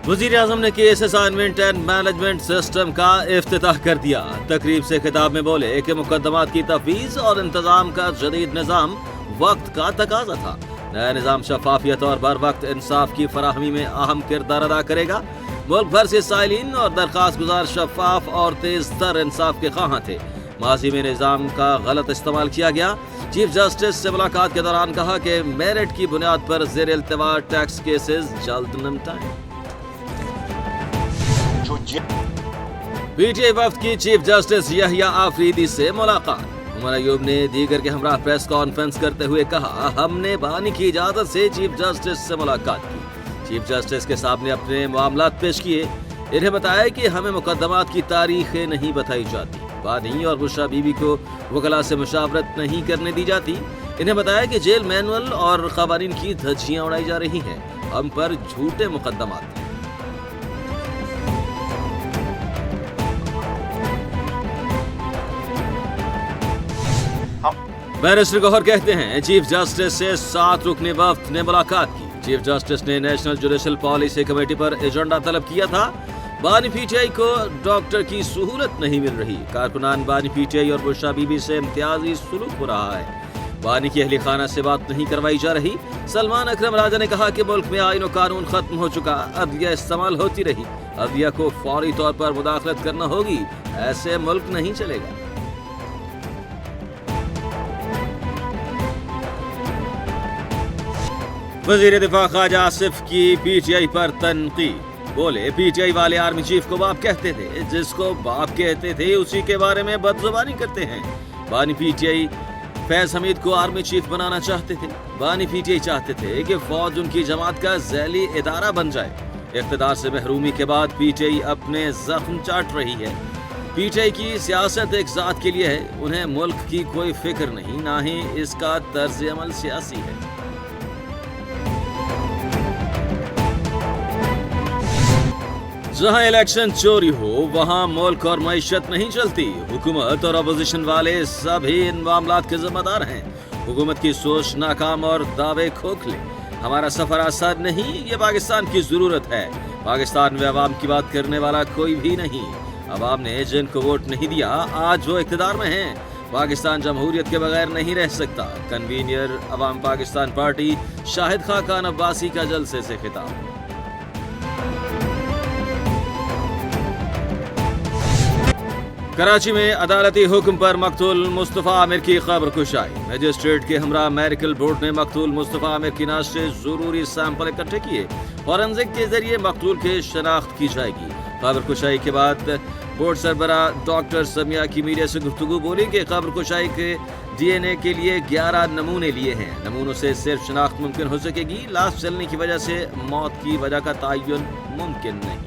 वज़ीर आज़म ने case assignment and management system का इफ्तिताह कर दिया। तकरीब से खिताब में बोले कि मुकदमात की तफवीज़ और इंतजाम का जदीद निज़ाम वक्त का तकाजा था। नया निज़ाम शफाफियत और बर वक्त इंसाफ की फराहमी में अहम किरदार अदा करेगा। मुल्क भर से साइलिन और दरख्वास्त गुजार शफाफ और तेज तर इंसाफ के ख्वाहां थे। माजी में निज़ाम का गलत इस्तेमाल किया गया। चीफ जस्टिस से मुलाकात के दौरान कहा कि मेरिट की बुनियाद पर ज़ेर इल्तिवा टैक्स केसेस जल्द निपटाएं। पीटीआई वफ्द की चीफ जस्टिस यहिया आफरीदी से मुलाकात। उमर अयूब ने दीगर के हमरा प्रेस कॉन्फ्रेंस करते हुए कहा, हमने बानी की इजाजत से चीफ जस्टिस से मुलाकात की। चीफ जस्टिस के सामने अपने मामलात पेश किए। इन्हें बताया कि हमें मुकदमात की तारीखें नहीं बताई जाती। बानी और बुशरा बीबी को वकला से मुशावरत नहीं करने दी जाती। इन्हें बताया कि जेल मैनुअल और कवानीन की धज्जियां उड़ाई जा रही हैं। हम पर झूठे मुकदमात हैं। बैरिस्टर गौहर कहते हैं, चीफ जस्टिस से 7 रुकनी वफ्द ने मुलाकात की। चीफ जस्टिस ने नेशनल जुडिशल पॉलिसी कमेटी पर एजेंडा तलब किया था। बानी पीटीआई को डॉक्टर की सहूलत नहीं मिल रही। कारकुनान बानी पीटीआई और बुशरा बीबी से इम्तियाजी सुलूक हो रहा है। बानी की अहली खाना से बात नहीं करवाई जा रही। सलमान अकरम राजा ने कहा कि मुल्क में आईन और कानून खत्म हो चुका, अदलिया इस्तेमाल होती रही। अदलिया को फौरी तौर पर मुदाखलत करना होगी, ऐसे मुल्क नहीं चलेगा। वज़ीर दिफा ख्वाजा आसिफ की पीटीआई पर तनकीद। बोले, पीटीआई वाले आर्मी चीफ को बाप कहते थे, जिसको बाप कहते थे उसी के बारे में बदजुबानी करते हैं। बानी पीटीआई फैज हमीद को आर्मी चीफ बनाना चाहते थे। बानी पीटीआई चाहते थे कि फौज उनकी जमात का ज़ैली इदारा बन जाए। इक़्तिदार से महरूमी के बाद पीटीआई अपने जख्म चाट रही है। पीटीआई की सियासत एक ज़ात के लिए है। उन्हें मुल्क की कोई फिक्र नहीं, ना ही इसका तर्ज अमल सियासी है। जहां इलेक्शन चोरी हो वहां मुल्क और मईशत नहीं चलती। हुकूमत और अपोजिशन वाले सभी इन मामलात के जिम्मेदार हैं। हुकूमत की सोच नाकाम और दावे खोखले। हमारा सफर आसान नहीं, ये पाकिस्तान की जरूरत है। पाकिस्तान में अवाम की बात करने वाला कोई भी नहीं। अवाम ने जिनको वोट नहीं दिया आज वो इख्तिदार में हैं। पाकिस्तान जमहूरियत के बगैर नहीं रह सकता। कन्वीनियर अवाम पाकिस्तान पार्टी शाहिद खाकान अब्बासी का जलसे से खिताब। कराची में अदालती हुक्म पर मकतूल मुस्तफ़ा आमिर की खबर कुशाई। मजिस्ट्रेट के हमरा मेडिकल बोर्ड ने मकतूल मुस्तफ़ा आमिर की नाश से जरूरी सैंपल इकट्ठे किए। फॉरेंसिक के जरिए मकतूल की शनाख्त की जाएगी। खबर कुशाई के बाद बोर्ड सरबरा डॉक्टर समिया की मीडिया से गुफ्तगू बोली कि खबर कुशाई के डीएनए के लिए 11 नमूने लिए हैं। नमूनों से सिर्फ शनाख्त मुमकिन हो सकेगी। लाश जलने की वजह से मौत की वजह का तयन मुमकिन नहीं।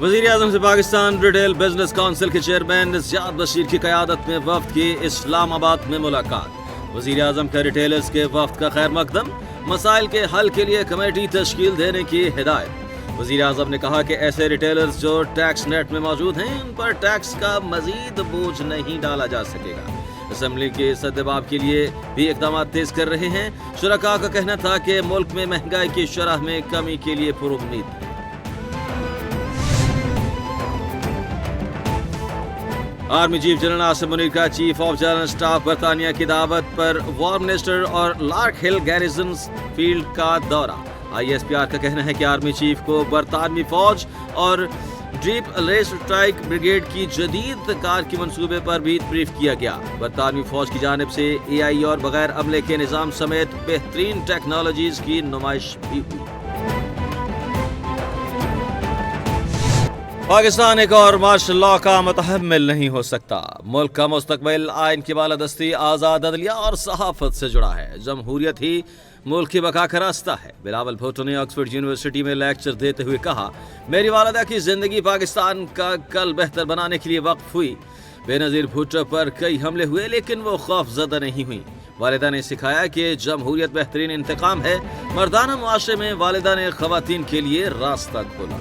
वज़ीर आज़म से पाकिस्तान रिटेल बिजनेस काउंसिल के चेयरमैन ज़ियाद बशीर की क़यादत में वफ्द की इस्लामाबाद में मुलाकात। वज़ीर आज़म का रिटेलर्स के वफ्द का खैर मकदम। मसाइल के हल के लिए कमेटी तश्कील देने की हिदायत। वज़ीर आज़म ने कहा कि ऐसे रिटेलर्स जो टैक्स नेट में मौजूद हैं, उन पर टैक्स का मजीद बोझ नहीं डाला जा सकेगा। असम्बली के सद्दबाब के लिए भी इक़दाम तेज कर रहे हैं। शुरका का कहना था कि मुल्क में महंगाई की शरह में कमी के लिए पुरुम्मीद है। Army chief general Asim Munir का चीफ ऑफ जनरल स्टाफ बरतानिया की दावत पर वॉर मिनिस्टर और लार्क हिल गैरिसन फील्ड का दौरा। ISPR का कहना है कि आर्मी चीफ को बरतानवी फौज और डीप एयर स्ट्राइक ब्रिगेड की जदीद कार की मंसूबे पर भी ब्रीफ किया गया। बरतानवी फौज की जानिब से AI और बगैर अमले के निज़ाम समेत बेहतरीन टेक्नोलॉजीज की नुमाइश भी हुई। पाकिस्तान एक और मार्शल लॉ का मुतहम्मिल नहीं हो सकता। मुल्क का मुस्तकबिल आइन की बालादस्ती, आज़ाद अदलिया और सहाफत से जुड़ा है। जमहूरियत ही मुल्क की बका का रास्ता है। बिलावल भुट्टो ने ऑक्सफोर्ड यूनिवर्सिटी में लेक्चर देते हुए कहा, मेरी वालिदा की जिंदगी पाकिस्तान का कल बेहतर बनाने के लिए वक्फ हुई। बेनज़ीर भुट्टो पर कई हमले हुए लेकिन वो खौफज़दा नहीं हुई। वालिदा ने सिखाया कि जमहूरियत बेहतरीन इंतकाम है। मर्दाना मुआशरे में वालिदा ने ख़वातीन के लिए रास्ता खोला।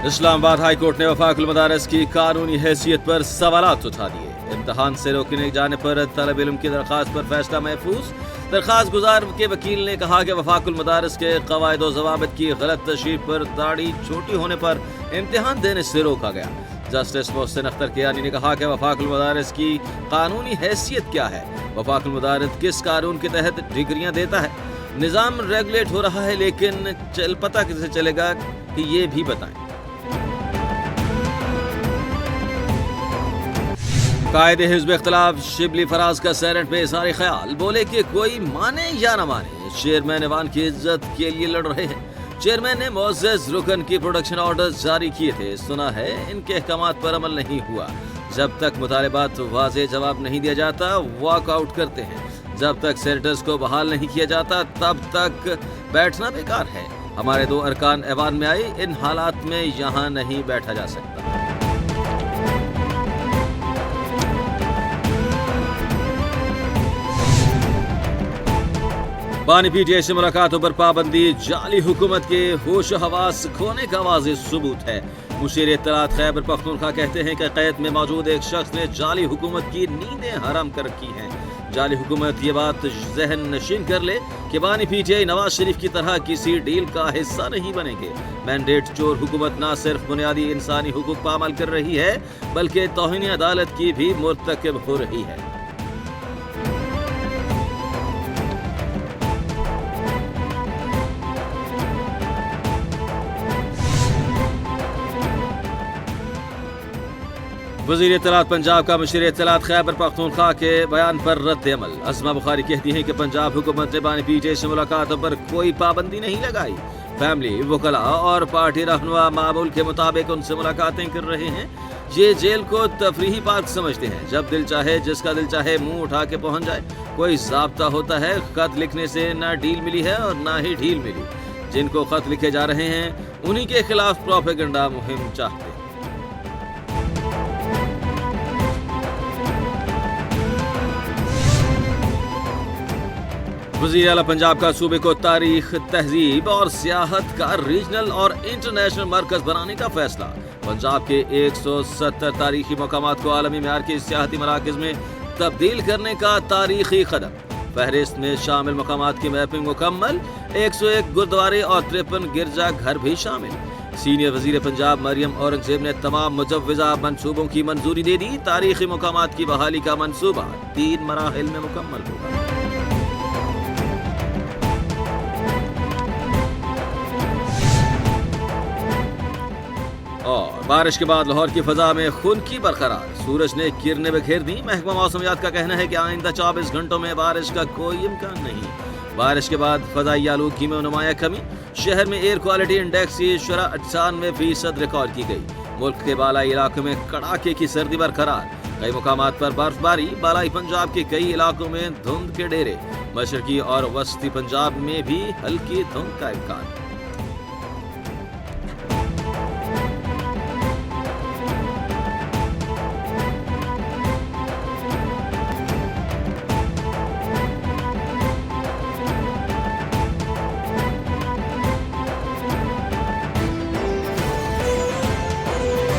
اسلام آباد ہائی کورٹ نے وفاق المدارس کی قانونی حیثیت پر سوالات اٹھا دیے۔ امتحان سے روکنے جانے پر طالب علم کی درخواست پر فیصلہ محفوظ۔ درخواست گزار کے وکیل نے کہا کہ وفاق المدارس کے قواعد و ضوابط کی غلط تشریح پر داڑھی چھوٹی ہونے پر امتحان دینے سے روکا گیا۔ جسٹس محسن اختر کیانی نے کہا کہ وفاق المدارس کی قانونی حیثیت کیا ہے، وفاق المدارس کس قانون کے تحت ڈگریاں دیتا ہے۔ نظام ریگولیٹ ہو رہا ہے، لیکن پتہ کیسے چلے گا کہ یہ بھی بتائیں۔ قائد حزب اختلاف شبلی فراز کا سینٹ میں اظہار خیال، بولے کہ کوئی مانے یا نہ مانے چیئرمین ایوان کی عزت کے لیے لڑ رہے ہیں۔ چیئرمین نے معزز رکن کی پروڈکشن آرڈرز جاری کیے تھے، سنا ہے ان کے احکامات پر عمل نہیں ہوا۔ جب تک مطالبات واضح جواب نہیں دیا جاتا واک آؤٹ کرتے ہیں، جب تک سینیٹرز کو بحال نہیں کیا جاتا تب تک بیٹھنا بیکار ہے۔ ہمارے 2 ارکان ایوان میں آئے، ان حالات میں یہاں نہیں بیٹھا جا سکتا۔ بانی پی ٹی آئی سے ملاقاتوں پر پابندی جعلی حکومت کے ہوش و حواس کھونے کا واضح ثبوت ہے۔ مشیر اطلاعات خیبر پختونخوا کہتے ہیں کہ قید میں موجود ایک شخص نے جعلی حکومت کی نیندیں حرام کر رکھی ہیں۔ جعلی حکومت یہ بات ذہن نشین کر لے کہ بانی P T I Nawaz Sharif کی طرح کسی ڈیل کا حصہ نہیں بنیں گے۔ مینڈیٹ چور حکومت نہ صرف بنیادی انسانی حقوق پامال کر رہی ہے بلکہ توہین عدالت کی بھی مرتکب ہو رہی ہے۔ وزیر اطلاعات پنجاب کا مشیر اطلاعات خیبر پختونخوا کے بیان پر رد عمل۔ اسما بخاری کہتی ہیں کہ پنجاب حکومت نے بانی پی ٹی آئی سے ملاقاتوں پر کوئی پابندی نہیں لگائی۔ فیملی، وکلاء اور پارٹی رہنما معمول کے مطابق ان سے ملاقاتیں کر رہے ہیں۔ یہ جیل کو تفریحی پارک سمجھتے ہیں، جب دل چاہے جس کا دل چاہے منہ اٹھا کے پہنچ جائے۔ کوئی ضابطہ ہوتا ہے، خط لکھنے سے نہ ڈیل ملی ہے اور نہ ہی ڈھیل ملی۔ جن کو خط لکھے جا رہے ہیں انہی کے خلاف پروپیگنڈا مہم چاہتے ہیں۔ وزیر اعلیٰ پنجاب کا صوبے کو تاریخ، تہذیب اور سیاحت کا ریجنل اور انٹرنیشنل مرکز بنانے کا فیصلہ۔ پنجاب کے 170 تاریخی مقامات کو عالمی معیار کے سیاحتی مراکز میں تبدیل کرنے کا تاریخی قدم۔ فہرست میں شامل مقامات کی میپنگ مکمل، 101 گردوارے اور 53 گرجا گھر بھی شامل۔ سینئر وزیر پنجاب مریم اورنگزیب نے تمام مجوزہ منصوبوں کی منظوری دے دی۔ تاریخی مقامات کی بحالی کا منصوبہ 3 مراحل میں مکمل ہوگا۔ اور بارش کے بعد لاہور کی فضا میں خنکی برقرار، سورج نے کرنیں بکھیر دی۔ محکمہ موسمیات کا کہنا ہے کہ آئندہ 24 گھنٹوں میں بارش کا کوئی امکان نہیں۔ بارش کے بعد فضائی آلودگی میں نمایاں کمی، شہر میں ایئر کوالٹی انڈیکس کی شرح 98% ریکارڈ کی گئی۔ ملک کے بالائی علاقوں میں کڑاکے کی سردی برقرار، کئی مقامات پر برف باری، بالائی پنجاب کے کئی علاقوں میں دھند کے ڈیرے، مشرقی اور وسطی پنجاب میں بھی ہلکی دھند کا امکان۔